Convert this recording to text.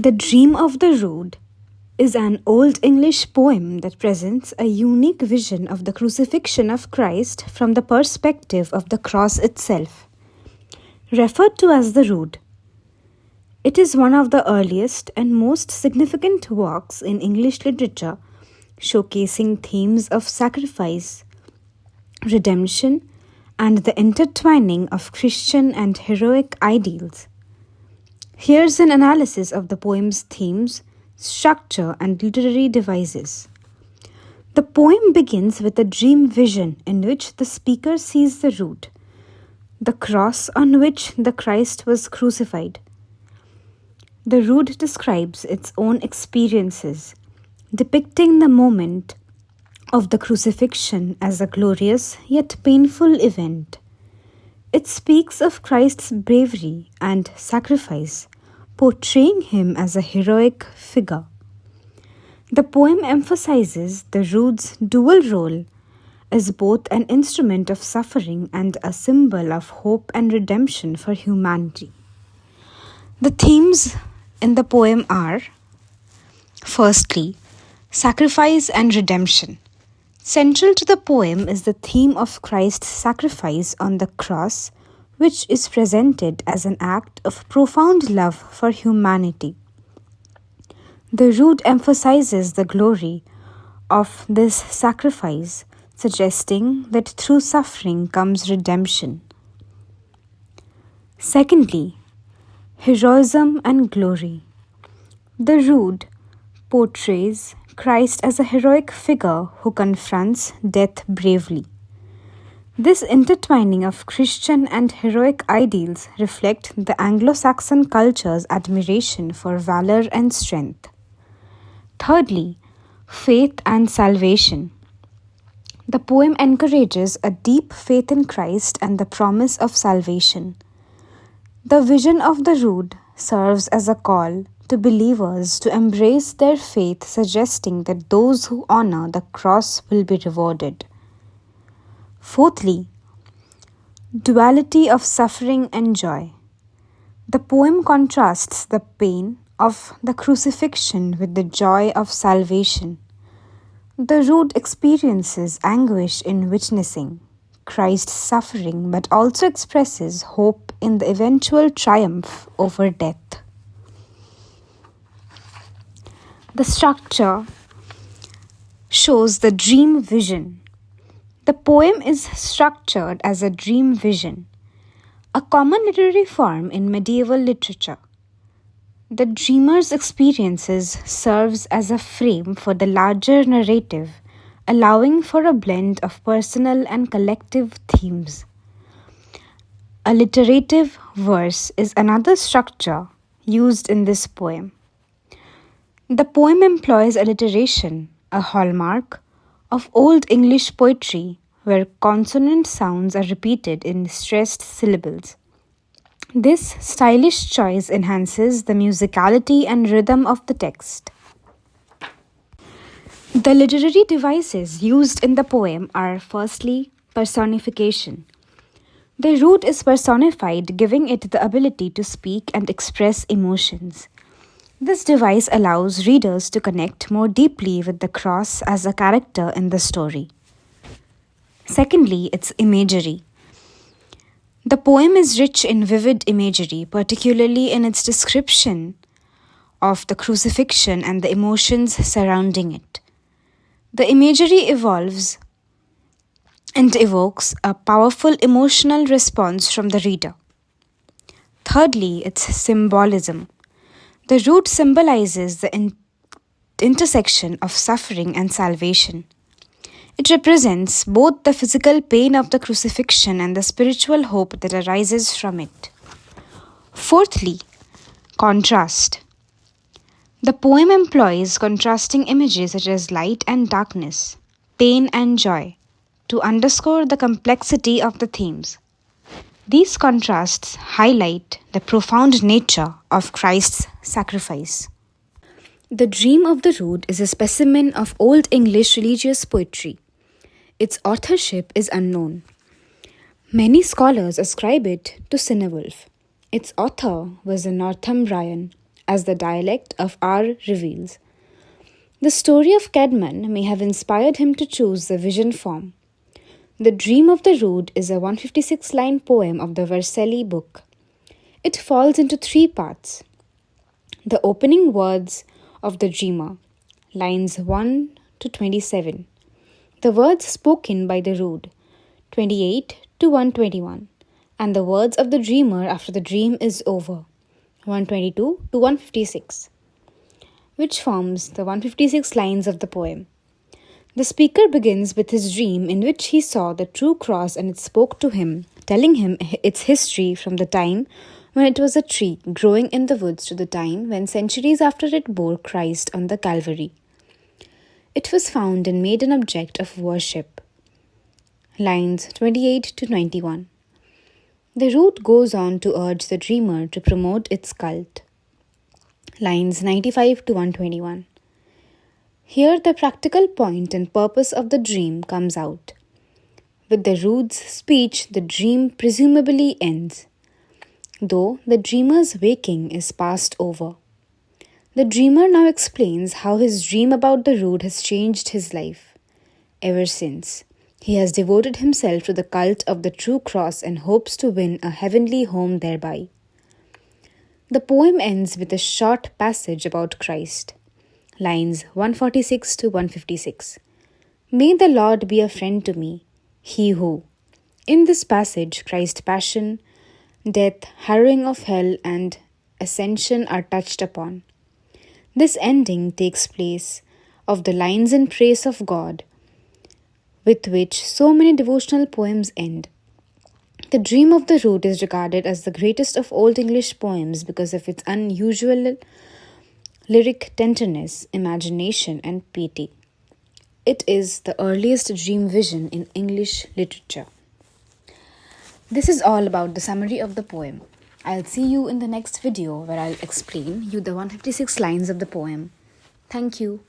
The Dream of the Rood is an Old English poem that presents a unique vision of the crucifixion of Christ from the perspective of the cross itself. Referred to as the Rood, it is one of the earliest and most significant works in English literature, showcasing themes of sacrifice, redemption, and the intertwining of Christian and heroic ideals. Here's an analysis of the poem's themes, structure, and literary devices. The poem begins with a dream vision in which the speaker sees the rood, the cross on which the Christ was crucified. The rood describes its own experiences, depicting the moment of the crucifixion as a glorious yet painful event. It speaks of Christ's bravery and sacrifice, portraying him as a heroic figure. The poem emphasizes the rood's dual role as both an instrument of suffering and a symbol of hope and redemption for humanity. The themes in the poem are: firstly, sacrifice and redemption. Central to the poem is the theme of Christ's sacrifice on the cross, which is presented as an act of profound love for humanity. The rood emphasizes the glory of this sacrifice, suggesting that through suffering comes redemption. Secondly, heroism and glory. The rood portrays Christ as a heroic figure who confronts death bravely. This intertwining of Christian and heroic ideals reflect the Anglo-Saxon culture's admiration for valor and strength. Thirdly, faith and salvation. The poem encourages a deep faith in Christ and the promise of salvation. The vision of the rood serves as a call to believers to embrace their faith, suggesting that those who honor the cross will be rewarded. Fourthly, duality of suffering and joy. The poem contrasts the pain of the crucifixion with the joy of salvation. The rood experiences anguish in witnessing Christ's suffering, but also expresses hope in the eventual triumph over death. The structure shows the dream vision. The poem is structured as a dream vision, a common literary form in medieval literature. The dreamer's experiences serves as a frame for the larger narrative, allowing for a blend of personal and collective themes. Alliterative verse is another structure used in this poem. The poem employs alliteration, a hallmark of Old English poetry where consonant sounds are repeated in stressed syllables. This stylish choice enhances the musicality and rhythm of the text. The literary devices used in the poem are firstly, personification. The rood is personified, giving it the ability to speak and express emotions. This device allows readers to connect more deeply with the cross as a character in the story. Secondly, its imagery. The poem is rich in vivid imagery, particularly in its description of the crucifixion and the emotions surrounding it. The imagery evolves and evokes a powerful emotional response from the reader. Thirdly, its symbolism. The rood symbolizes the intersection of suffering and salvation. It represents both the physical pain of the crucifixion and the spiritual hope that arises from it. Fourthly, contrast. The poem employs contrasting images such as light and darkness, pain and joy, to underscore the complexity of the themes. These contrasts highlight the profound nature of Christ's sacrifice. The Dream of the Rood is a specimen of Old English religious poetry. Its authorship is unknown. Many scholars ascribe it to Cynewulf. Its author was a Northumbrian, as the dialect of R reveals. The story of Caedmon may have inspired him to choose the vision form. The Dream of the Rood is a 156-line poem of the Vercelli book. It falls into three parts. The opening words of the dreamer, lines 1 to 27. The words spoken by the Rood, 28 to 121. And the words of the dreamer after the dream is over, 122 to 156, which forms the 156 lines of the poem. The speaker begins with his dream in which he saw the true cross and it spoke to him, telling him its history from the time when it was a tree growing in the woods to the time when centuries after it bore Christ on the Calvary. It was found and made an object of worship. Lines 28 to 91. The Rood goes on to urge the dreamer to promote its cult. Lines 95 to 121. Here the practical point and purpose of the dream comes out. With the Rood's speech, the dream presumably ends, though the dreamer's waking is passed over. The dreamer now explains how his dream about the Rood has changed his life. Ever since, he has devoted himself to the cult of the true cross and hopes to win a heavenly home thereby. The poem ends with a short passage about Christ. Lines 146 to 156. May the Lord be a friend to me, he who. In this passage, Christ's passion, death, harrowing of hell, and ascension are touched upon. This ending takes place of the lines in praise of God, with which so many devotional poems end. The Dream of the Rood is regarded as the greatest of Old English poems because of its unusual lyric tenderness, imagination, and piety. It is the earliest dream vision in English literature. This is all about the summary of the poem. I'll see you in the next video where I'll explain you the 156 lines of the poem. Thank you.